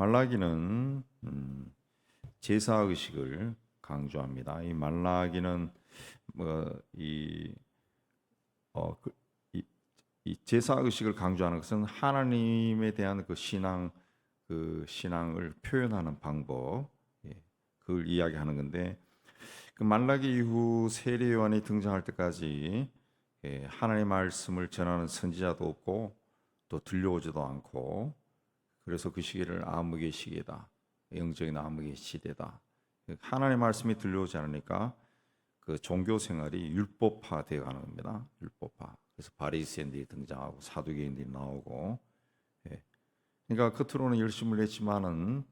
말라기는 제사 의식을 강조합니다. 이 말라기는 뭐이 이 제사 의식을 강조하는 것은 하나님에 대한 그 신앙을 표현하는 방법, 그걸 이야기하는 건데, 그 말라기 이후 세례 요한이 등장할 때까지 하나님의 말씀을 전하는 선지자도 없고 또 들려오지도 않고, 그래서 그 시기를 암흑의 시기다, 영적인 암흑의 시대다. 하나님의 말씀이 들려오지 않으니까 그 종교 생활이 율법화 되어 가는 겁니다. 율법화. 그래서 바리새인들이 등장하고 사두개인들이 나오고, 그러니까 겉으로는 열심을 냈지만은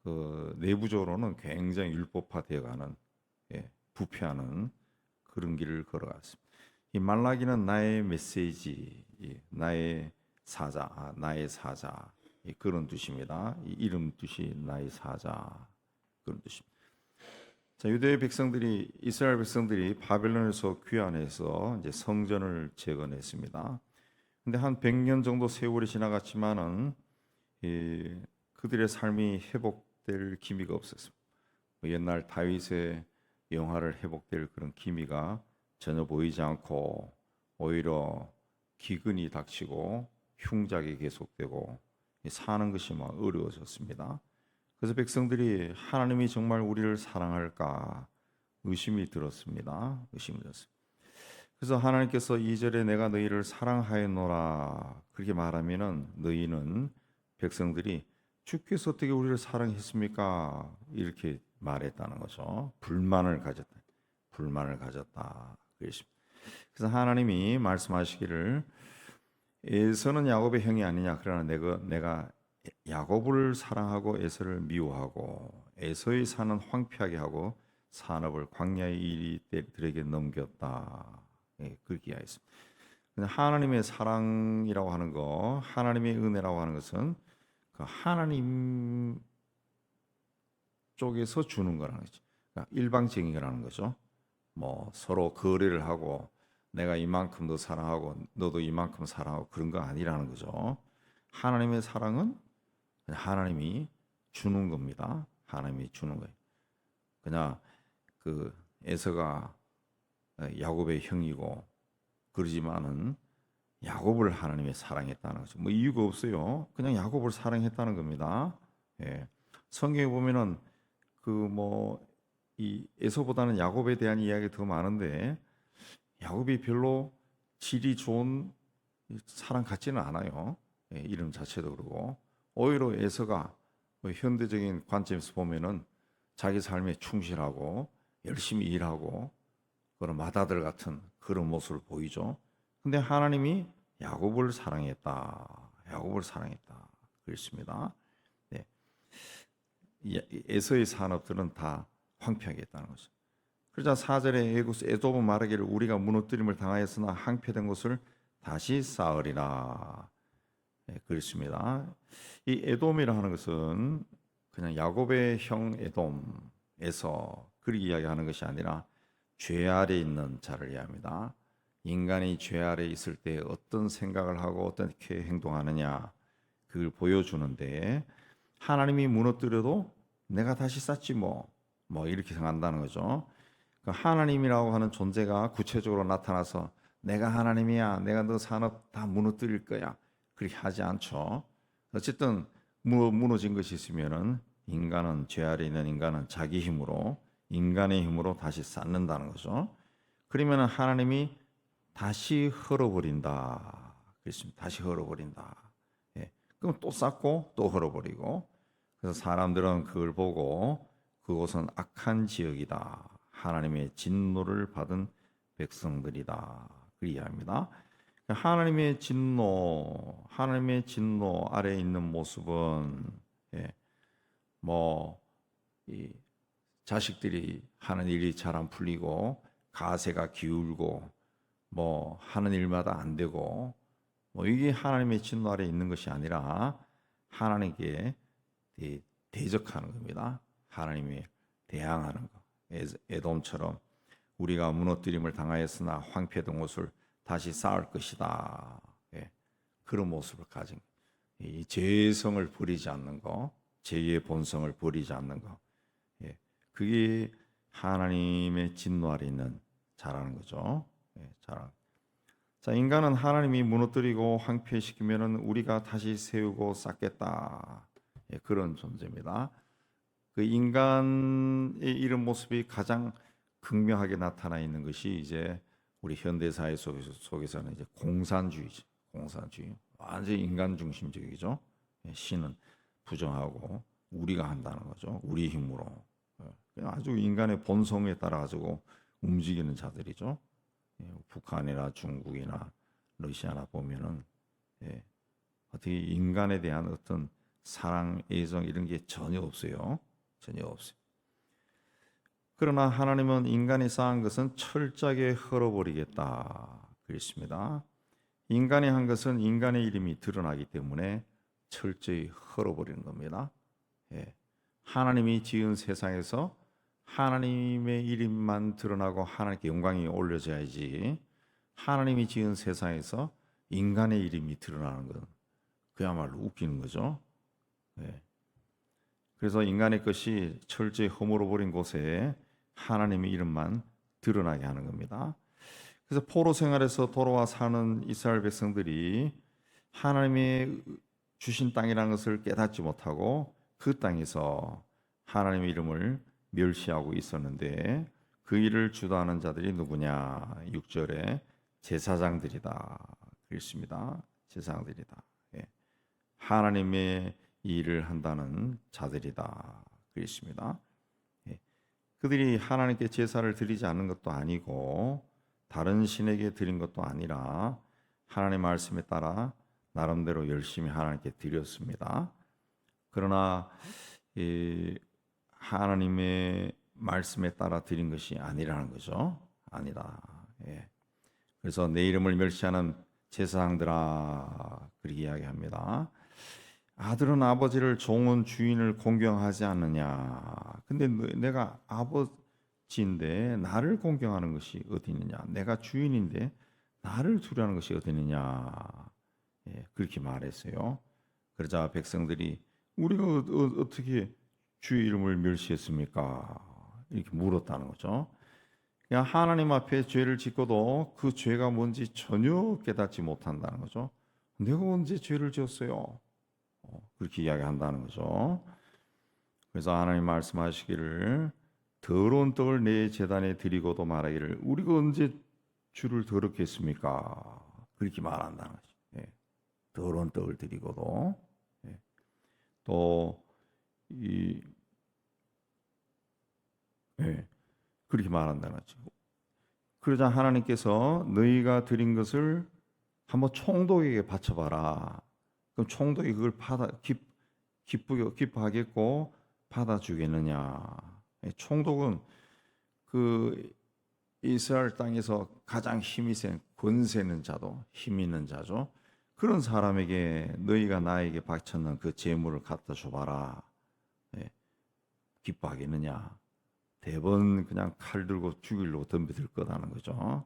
그 내부적으로는 굉장히 율법화 되어가는, 부패하는 그런 길을 걸어갔습니다. 이 말라기는 나의 메시지, 나의 사자, 그런 뜻입니다. 이 이름 뜻이 나의 사자, 그런 뜻입니다. 자, 유대 백성들이, 이스라엘 백성들이 바벨론에서 귀환해서 이제 성전을 재건했습니다. 근데 한 100년 정도 세월이 지나갔지만은 그들의 삶이 회복될 기미가 없었습니다. 옛날 다윗의 영화를 회복될 그런 기미가 전혀 보이지 않고, 오히려 기근이 닥치고 흉작이 계속되고 사는 것이 막 어려워졌습니다. 그래서 백성들이 하나님이 정말 우리를 사랑할까 의심이 들었습니다. 그래서 하나님께서 2절에 내가 너희를 사랑하였노라 그렇게 말하면은, 너희는, 백성들이 주께서 어떻게 우리를 사랑했습니까? 이렇게 말했다는 거죠. 불만을 가졌다. 그래서 하나님이 말씀하시기를, 에서는 야곱의 형이 아니냐. 그러나 내가 야곱을 사랑하고 에서를 미워하고 에서의 산은 황폐하게 하고 산업을 광야의 이리들에게 넘겼다. 그렇게 이야기했습니다. 하나님의 사랑이라고 하는 거, 하나님의 은혜라고 하는 것은 그 하나님 쪽에서 주는 거라는 거죠. 그러니까 일방적인 거라는 거죠. 뭐 서로 거래를 하고 내가 이만큼 너 사랑하고 너도 이만큼 사랑하고 그런 거 아니라는 거죠. 하나님의 사랑은 하나님이 주는 겁니다. 하나님이 주는 거예요. 그냥 그 에서가 야곱의 형이고 그러지만은 야곱을 하나님이 사랑했다는 거죠. 뭐 이유가 없어요. 그냥 야곱을 사랑했다는 겁니다. 성경에 보면은 이 에서보다는 야곱에 대한 이야기 더 많은데, 야곱이 별로 질이 좋은 사람 같지는 않아요. 이름 자체도 그러고, 오히려 에서가 현대적인 관점에서 보면은 자기 삶에 충실하고 열심히 일하고 그런 맏아들 같은 그런 모습을 보이죠. 근데 하나님이 야곱을 사랑했다. 그랬습니다. 에서의 산업들은 다 황폐하게 했다는 거죠. 그러자 4절에 에돔은 말하기를 우리가 무너뜨림을 당하였으나 황폐된 것을 다시 쌓으리라. 그렇습니다. 이 에돔이라 하는 것은 그냥 야곱의 형 에돔에서 그렇게 이야기하는 것이 아니라 죄 아래 있는 자를 이야기합니다. 인간이 죄 아래 있을 때 어떤 생각을 하고 어떻게 행동하느냐, 그걸 보여주는데, 하나님이 무너뜨려도 내가 다시 쌓지 뭐 이렇게 생각한다는 거죠. 그 하나님이라고 하는 존재가 구체적으로 나타나서 내가 하나님이야, 내가 너 산업 다 무너뜨릴 거야, 그렇게 하지 않죠. 어쨌든 무너진 것이 있으면은 죄 아래 있는 인간은 자기 힘으로, 인간의 힘으로 다시 쌓는다는 거죠. 그러면 하나님이 다시 헐어버린다. 그렇습니다. 다시 헐어버린다. 그럼 또 쌓고 또 헐어버리고, 그래서 사람들은 그걸 보고 그곳은 악한 지역이다, 하나님의 진노를 받은 백성들이다, 그 이해합니다. 하나님의 진노 아래에 있는 모습은, 이 자식들이 하는 일이 잘 안 풀리고 가세가 기울고 하는 일마다 안 되고, 이게 하나님의 진노 아래에 있는 것이 아니라 하나님께 대적하는 겁니다. 하나님이 대항하는 거. 에돔처럼 우리가 무너뜨림을 당하였으나 황폐된 곳을 다시 쌓을 것이다. 그런 모습을 가진 이 죄성을 버리지 않는 거, 죄의 본성을 버리지 않는 거. 예, 그게 하나님의 진노 아래 있는 자라는 거죠. 예, 자라. 자, 인간은 하나님이 무너뜨리고 황폐시키면은 우리가 다시 세우고 쌓겠다. 예, 그런 존재입니다. 그 인간의 이런 모습이 가장 극명하게 나타나 있는 것이 이제 우리 현대 사회 속에서는 이제 공산주의죠. 공산주의. 완전히 인간 중심적이죠. 예, 신은 부정하고 우리가 한다는 거죠. 우리 힘으로. 예, 아주 인간의 본성에 따라 가지고 움직이는 자들이죠. 예, 북한이나 중국이나 러시아나 보면은 예, 어떻게 인간에 대한 어떤 사랑, 애정 이런 게 전혀 없어요. 전혀 없어요. 그러나 하나님은 인간이 쌓은 것은 철저하게 헐어버리겠다 그랬습니다. 인간이 한 것은 인간의 이름이 드러나기 때문에 철저히 헐어버리는 겁니다. 예. 하나님이 지은 세상에서 하나님의 이름만 드러나고 하나님께 영광이 올려져야지 하나님이 지은 세상에서 인간의 이름이 드러나는 건 그야말로 웃기는 거죠. 예. 그래서 인간의 것이 철저히 허물어버린 곳에 하나님의 이름만 드러나게 하는 겁니다. 그래서 포로 생활에서 돌아와 사는 이스라엘 백성들이 하나님의 주신 땅이라는 것을 깨닫지 못하고 그 땅에서 하나님의 이름을 멸시하고 있었는데 그 일을 주도하는 자들이 누구냐? 6절에 제사장들이다. 그랬습니다. 제사장들이다. 예. 하나님의 일을 한다는 자들이다. 그랬습니다. 예. 그들이 하나님께 제사를 드리지 않는 것도 아니고 다른 신에게 드린 것도 아니라 하나님의 말씀에 따라 나름대로 열심히 하나님께 드렸습니다. 그러나 하나님의 말씀에 따라 드린 것이 아니라는 거죠. 아니다. 예. 그래서 내 이름을 멸시하는 제사장들아 그렇게 이야기합니다. 아들은 아버지를 종은 주인을 공경하지 않느냐. 근데 내가 아버지인데 나를 공경하는 것이 어디 있느냐. 내가 주인인데 나를 두려하는 것이 어디 있느냐. 예, 그렇게 말했어요. 그러자 백성들이 우리가 어떻게 주의 이름을 멸시했습니까? 이렇게 물었다는 거죠. 그냥 하나님 앞에 죄를 짓고도 그 죄가 뭔지 전혀 깨닫지 못한다는 거죠. 내가 언제 죄를 지었어요? 그렇게 이야기한다는 거죠. 그래서 하나님 말씀하시기를 더러운 떡을 내 제단에 드리고도 말하기를 우리가 언제 주를 더럽게 했습니까? 그렇게 말한다는 거죠. 예. 더러운 떡을 드리고도 예. 예. 그렇게 말한다는 거죠. 그러자 하나님께서 너희가 드린 것을 한번 총독에게 바쳐봐라. 그럼 총독이 그걸 기뻐하겠고 받아주겠느냐? 총독은 그 이스라엘 땅에서 가장 힘이 센 권세 있는 자도 힘 있는 자죠. 그런 사람에게 너희가 나에게 바쳤는 그 재물을 갖다 줘봐라. 예, 기뻐하겠느냐? 대번 그냥 칼 들고 죽이려고 덤벼들 거라는 거죠.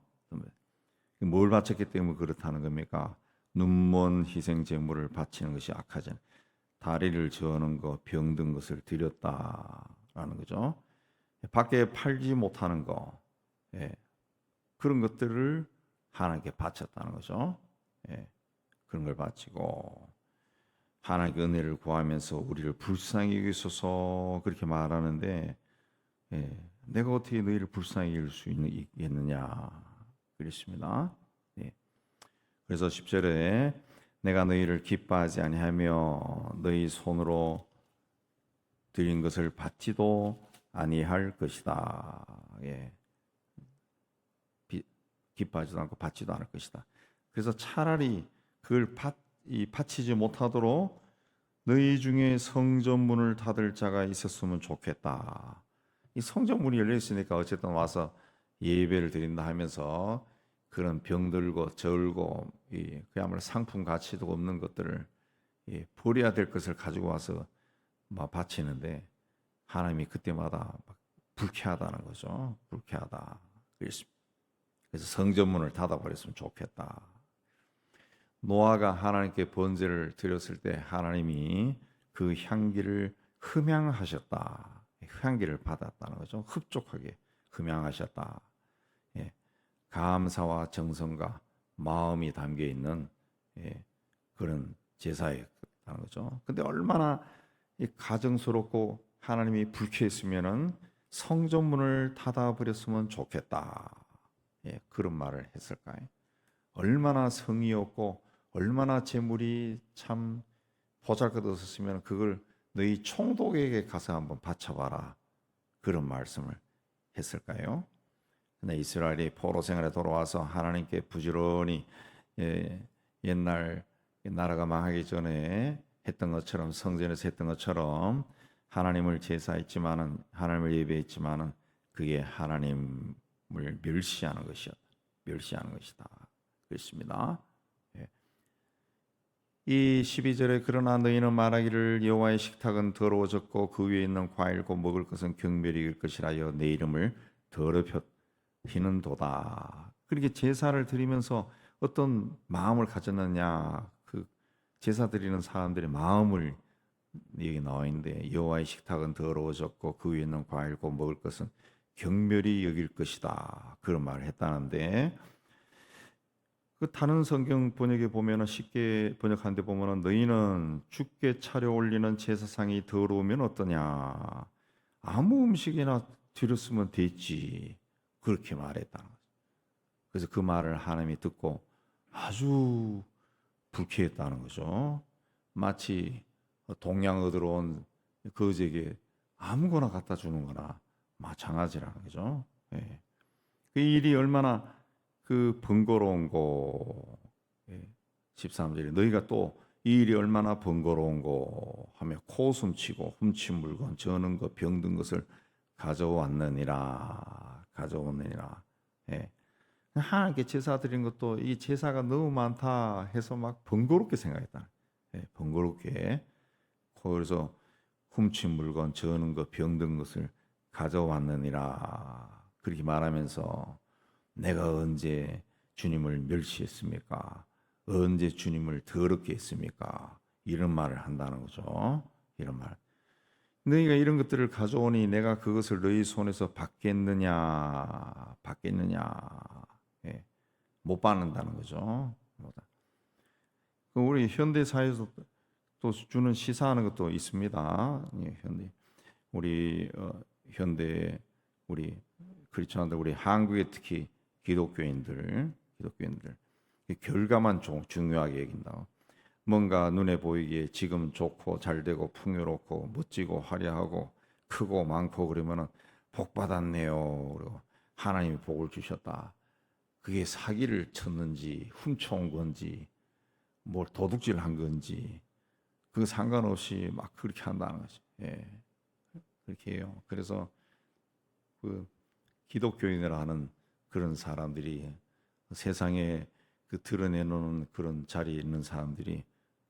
뭘 바쳤기 때문에 그렇다는 겁니까? 눈먼 희생 제물을 바치는 것이 악하지 않아. 다리를 저는 거, 병든 것을 드렸다라는 거죠. 밖에 팔지 못하는 거, 예, 그런 것들을 하나님께 바쳤다는 거죠. 예, 그런 걸 바치고 하나님께 은혜를 구하면서 우리를 불쌍히 여기소서 그렇게 말하는데 예, 내가 어떻게 너희를 불쌍히 여길 수 있겠느냐 그랬습니다. 예. 그래서 10절에 내가 너희를 기뻐하지 아니하며 너희 손으로 드린 것을 받지도 아니할 것이다. 예. 기뻐하지도 않고 받지도 않을 것이다. 그래서 차라리 그걸 바치지 못하도록 너희 중에 성전문을 닫을 자가 있었으면 좋겠다. 이 성전문이 열려 있으니까 어쨌든 와서 예배를 드린다 하면서 그런 병들고 절고 그야말로 상품 가치도 없는 것들을 버려야 될 것을 가지고 와서 막 바치는데 하나님이 그때마다 불쾌하다는 거죠. 불쾌하다. 그래서 성전문을 닫아버렸으면 좋겠다. 노아가 하나님께 번제를 드렸을 때 하나님이 그 향기를 흠양하셨다. 향기를 받았다는 거죠. 흡족하게 흠양하셨다. 예, 감사와 정성과 마음이 담겨 있는 그런 제사였다는 거죠. 근데 얼마나 가정스럽고 하나님이 불쾌했으면은 성전문을 닫아 버렸으면 좋겠다. 그런 말을 했을까요? 얼마나 성의 없고 얼마나 재물이 참 보잘것없었으면 그걸 너희 총독에게 가서 한번 바쳐봐라. 그런 말씀을 했을까요? 근데 이스라엘이 포로 생활에 돌아와서 하나님께 부지런히 옛날 나라가 망하기 전에 했던 것처럼 성전에서 했던 것처럼 하나님을 제사했지만은 하나님을 예배했지만은 그게 하나님을 멸시하는 것이었다. 멸시하는 것이다. 그렇습니다. 이 12절에 그러나 너희는 말하기를 여호와의 식탁은 더러워졌고 그 위에 있는 과일고 먹을 것은 경멸이 일 것이라여 내 이름을 더럽히는도다. 그렇게 제사를 드리면서 어떤 마음을 가졌느냐, 그 제사 드리는 사람들의 마음을 여기 나와 있는데 여호와의 식탁은 더러워졌고 그 위에 있는 과일고 먹을 것은 경멸이 여길 것이다. 그런 말을 했다는데 그 다른 성경 번역에 보면은 쉽게 번역한 데 보면은 너희는 주께 차려 올리는 제사상이 더러우면 어떠냐? 아무 음식이나 드렸으면 됐지. 그렇게 말했다. 그래서 그 말을 하나님이 듣고 아주 불쾌했다는 거죠. 마치 동양 얻으러 온 거지에게 아무거나 갖다 주는 거나 마찬가지라는 거죠. 예. 그 일이 얼마나 그 번거로운 거. 13절에 너희가 또 이 일이 얼마나 번거로운 거 하며 코숨치고 훔친 물건 저는 것 병든 것을 가져왔느니라. 예. 하나님께 제사 드린 것도 이 제사가 너무 많다 해서 막 번거롭게 생각했다. 번거롭게. 그래서 훔친 물건 저는 것 병든 것을 가져왔느니라. 그렇게 말하면서 내가 언제 주님을 멸시했습니까? 언제 주님을 더럽게 했습니까? 이런 말을 한다는 거죠. 이런 말. 너희가 이런 것들을 가져오니 내가 그것을 너희 손에서 받겠느냐? 예, 못 받는다는 거죠. 우리 현대 사회에서 또 주는 시사하는 것도 있습니다. 우리 현대 우리 크리스천들 우리 한국에 특히 기독교인들 결과만 중요하게 여긴다. 뭔가 눈에 보이기에 지금 좋고 잘되고 풍요롭고 멋지고 화려하고 크고 많고 그러면은 복 받았네요. 그리고 하나님이 복을 주셨다. 그게 사기를 쳤는지 훔쳐온 건지 뭘 도둑질한 건지 그 상관없이 막 그렇게 한다는 거지. 그렇게 해요. 그래서 그 기독교인이라 하는 그런 사람들이 세상에 그 드러내놓는 그런 자리에 있는 사람들이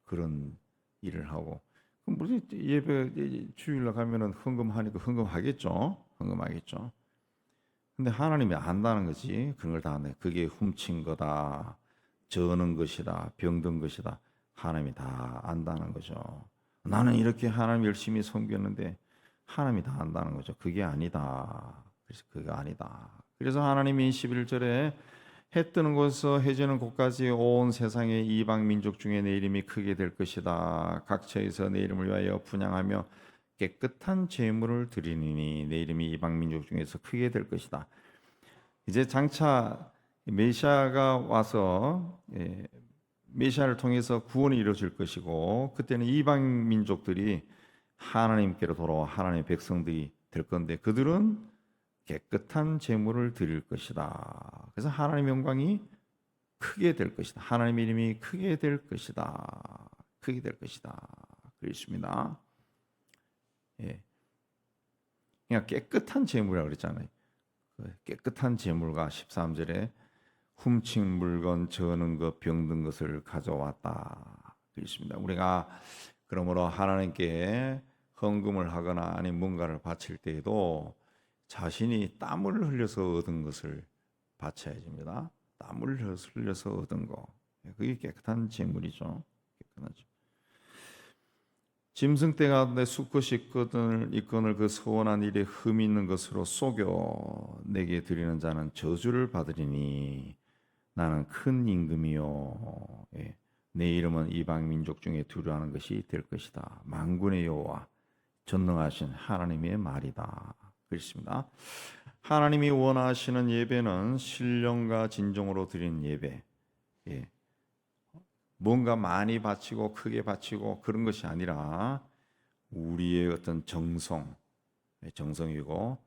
그런 일을 하고 그럼 예배 주일날 가면은 헌금하니까 헌금하겠죠. 근데 하나님이 안다는 거지. 그런 걸 다 안다. 그게 훔친 거다. 저는 것이다. 병든 것이다. 하나님이 다 안다는 거죠. 나는 이렇게 하나님 열심히 섬겼는데 하나님이 다 안다는 거죠. 그게 아니다. 그래서 그게 아니다. 그래서 하나님이 11절에 해 뜨는 곳에서 해 지는 곳까지 온 세상의 이방 민족 중에 내 이름이 크게 될 것이다. 각처에서 내 이름을 위하여 분향하며 깨끗한 제물을 드리니 내 이름이 이방 민족 중에서 크게 될 것이다. 이제 장차 메시아가 와서 메시아를 통해서 구원이 이루어질 것이고 그때는 이방 민족들이 하나님께로 돌아와 하나님의 백성들이 될 건데 그들은 깨끗한 제물을 드릴 것이다. 그래서 하나님의 영광이 크게 될 것이다. 하나님의 이름이 크게 될 것이다. 그렇습니다. 그냥 깨끗한 제물이라고 그랬잖아요. 깨끗한 제물과 13절에 훔친 물건 저는 것 병든 것을 가져왔다. 그렇습니다. 우리가 그러므로 하나님께 헌금을 하거나 아니면 뭔가를 바칠 때에도 자신이 땀을 흘려서 얻은 것을 바쳐야 됩니다. 땀을 흘려서 얻은 거. 그게 깨끗한 제물이죠. 짐승 떼 가운데 수컷이 이끈을 그 서원한 일에 흠이 있는 것으로 속여 내게 드리는 자는 저주를 받으리니 나는 큰 임금이요 예. 내 이름은 이방 민족 중에 두려워하는 것이 될 것이다. 만군의 여호와 전능하신 하나님의 말이다. 그렇습니다. 하나님이 원하시는 예배는 신령과 진정으로 드리는 예배. 예. 뭔가 많이 바치고 크게 바치고 그런 것이 아니라 우리의 어떤 정성이고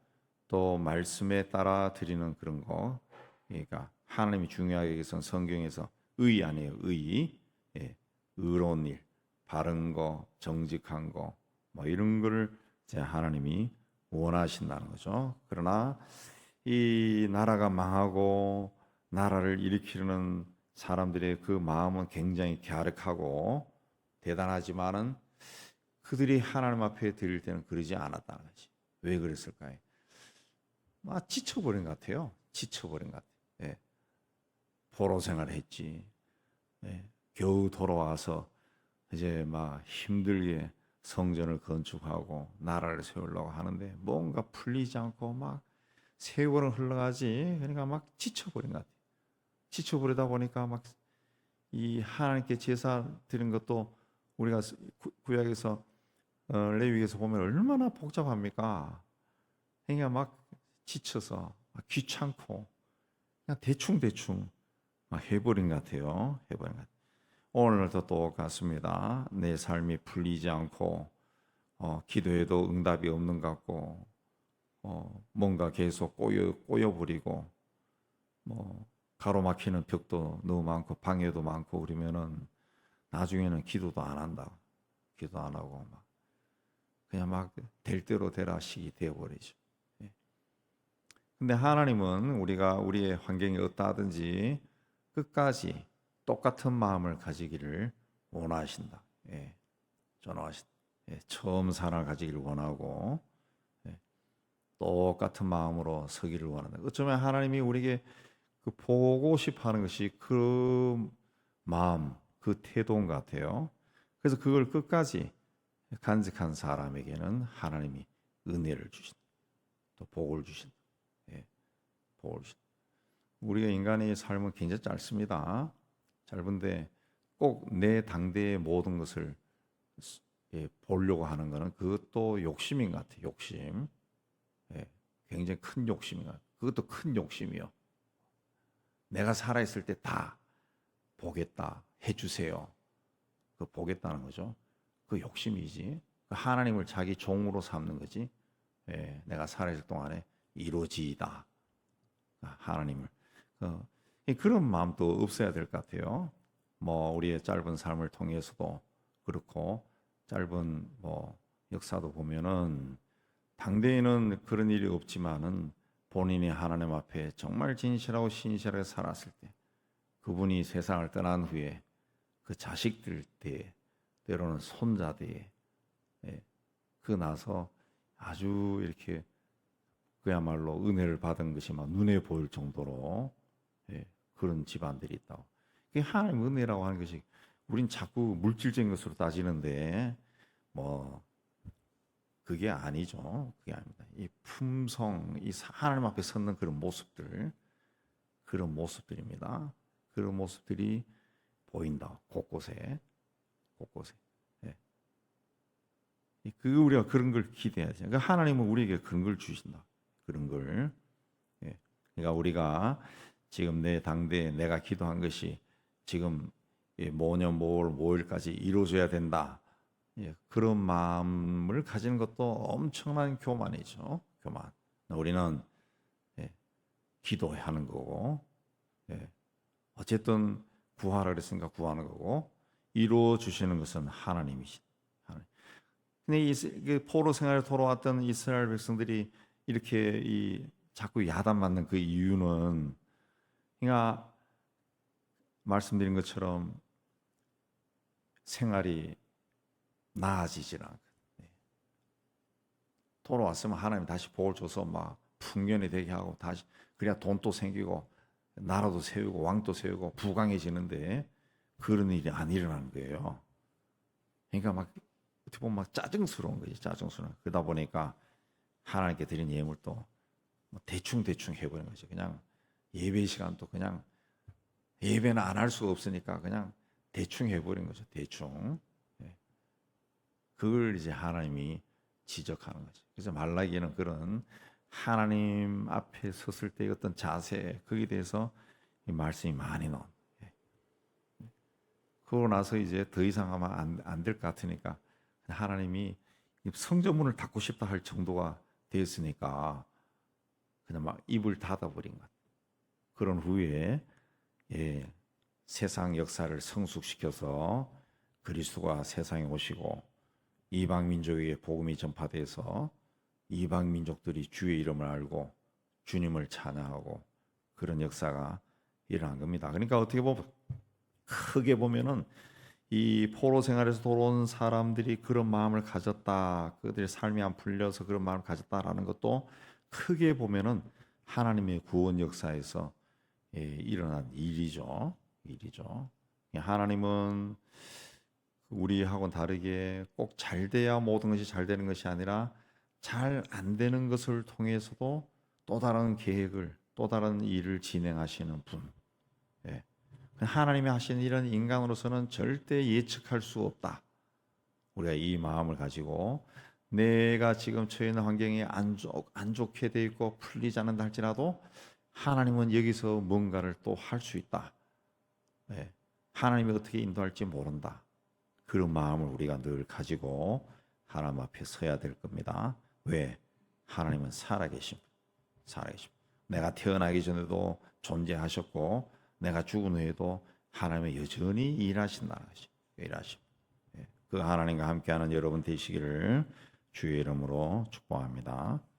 또 말씀에 따라 드리는 그런 거. 그러니까 하나님이 중요하게 여기선 성경에서 의 아니에요. 의. 예. 의로운 일, 바른 거, 정직한 거, 뭐 이런 거를 이제 하나님이 원하신다는 거죠. 그러나 이 나라가 망하고 나라를 일으키려는 사람들의 그 마음은 굉장히 갸륵하고 대단하지만은 그들이 하나님 앞에 드릴 때는 그러지 않았다는 거지. 왜 그랬을까요? 지쳐버린 것 같아요. 지쳐버린 것 같아요. 예. 포로 생활했지. 예. 겨우 돌아와서 이제 막 힘들게 성전을 건축하고 나라를 세우려고 하는데 뭔가 풀리지 않고 막 세월은 흘러가지. 그러니까 막 지쳐버린 것 같아요. 지쳐버리다 보니까 막 이 하나님께 제사 드린 것도 우리가 구약에서 레위기에서 보면 얼마나 복잡합니까? 그러니까 막 지쳐서 막 귀찮고 그냥 대충 막 해버린 것 같아요. 해버린 것 같아요. 오늘도 똑같습니다. 내 삶이 풀리지 않고 기도해도 응답이 없는 것 같고 뭔가 계속 꼬여버리고 뭐 가로막히는 벽도 너무 많고 방해도 많고 그러면은 나중에는 기도도 안 한다. 기도 안 하고 막 그냥 막 될 대로 되라식이 되어버리죠. 예. 근데 하나님은 우리가 우리의 환경이 어떠하든지 끝까지 똑같은 마음을 가지기를 원하신다. 예. 전하신다. 예. 처음 사랑을 가지기를 원하고 예. 똑같은 마음으로 서기를 원한다. 어쩌면 하나님이 우리에게 그 보고 싶어하는 것이 그 마음, 그 태도인 것 같아요. 그래서 그걸 끝까지 간직한 사람에게는 하나님이 은혜를 주신다. 또 복을 주신다. 예, 복을 주신다. 우리가 인간의 삶은 굉장히 짧습니다. 짧은데 꼭 내 당대의 모든 것을 보려고 하는 것은 그것도 욕심인 것 같아요. 욕심. 예, 굉장히 큰 욕심인 것 같아요. 그것도 큰 욕심이요. 내가 살아있을 때 다 보겠다, 해주세요. 그 보겠다는 거죠. 그 욕심이지. 하나님을 자기 종으로 삼는 거지. 예, 내가 살아있을 동안에 이루어지이다. 하나님을. 그런 마음도 없어야 될 것 같아요. 뭐 우리의 짧은 삶을 통해서도 그렇고 짧은 뭐 역사도 보면은 당대에는 그런 일이 없지만은 본인이 하나님 앞에 정말 진실하고 신실하게 살았을 때 그분이 세상을 떠난 후에 그 자식들 때에 때로는 손자 때에 그 나서 아주 이렇게 그야말로 은혜를 받은 것이 막 눈에 보일 정도로 그런 집안들이 있다고. 그게 하나님 은혜라고 하는 것이 우린 자꾸 물질적인 것으로 따지는데 뭐 그게 아니죠. 그게 아닙니다. 이 품성, 이 하나님 앞에 섰는 그런 모습들, 그런 모습들입니다. 그런 모습들이 보인다. 곳곳에. 예. 그 우리가 그런 걸 기대해야죠. 그러니까 하나님은 우리에게 그런 걸 주신다. 그런 걸. 예. 그러니까 우리가 지금 내 당대에 내가 기도한 것이 지금 모년 모월 모일까지 이루어져야 된다. 예, 그런 마음을 가지는 것도 엄청난 교만이죠. 교만. 우리는 기도하는 거고, 어쨌든 구하라 그랬으니까 구하는 거고, 이루어 주시는 것은 하나님이신. 하나님. 근데 이 포로 생활에 돌아왔던 이스라엘 백성들이 이렇게 자꾸 야단 맞는 그 이유는, 그러니까 말씀드린 것처럼 생활이 나아지질 않거든요. 돌아왔으면 하나님 다시 복을 줘서 막 풍년이 되게 하고 다시 그래야 돈도 생기고 나라도 세우고 왕도 세우고 부강해지는데 그런 일이 안 일어나는 거예요. 그러니까 막 어떻게 보면 막 짜증스러운 거지, 짜증스러운. 그러다 보니까 하나님께 드린 예물도 뭐 대충 해버린 거죠. 그냥 예배 시간도 그냥 예배는 안 할 수가 없으니까 그냥 대충 해버린 거죠. 대충. 예. 그걸 이제 하나님이 지적하는 거죠. 그래서 말라기에는 그런 하나님 앞에 섰을 때 어떤 자세, 거기에 대해서 이 말씀이 많이 나온. 예. 그러고 나서 이제 더 이상 하면 안 될 것 같으니까 하나님이 성전문을 닫고 싶다 할 정도가 되었으니까 그냥 막 입을 닫아버린 것. 그런 후에 예, 세상 역사를 성숙시켜서 그리스도가 세상에 오시고 이방 민족에게 복음이 전파돼서 이방 민족들이 주의 이름을 알고 주님을 찬양하고 그런 역사가 일어난 겁니다. 그러니까 어떻게 보면 크게 보면은 이 포로 생활에서 돌아온 사람들이 그런 마음을 가졌다, 그들의 삶이 안 풀려서 그런 마음을 가졌다라는 것도 크게 보면은 하나님의 구원 역사에서 일어난 일이죠. 하나님은 우리하고는 다르게 꼭 잘 돼야 모든 것이 잘 되는 것이 아니라 잘 안 되는 것을 통해서도 또 다른 계획을, 또 다른 일을 진행하시는 분. 예. 하나님이 하시는 일은 인간으로서는 절대 예측할 수 없다. 우리가 이 마음을 가지고 내가 지금 처해 있는 환경이 안 좋게 돼 있고 풀리지 않는다 할지라도 하나님은 여기서 뭔가를 또 할 수 있다. 네. 하나님이 어떻게 인도할지 모른다. 그런 마음을 우리가 늘 가지고 하나님 앞에 서야 될 겁니다. 왜? 하나님은 살아계심. 내가 태어나기 전에도 존재하셨고 내가 죽은 후에도 하나님은 여전히 일하신다는 것이. 그 하나님과 함께하는 여러분 되시기를 주의 이름으로 축복합니다.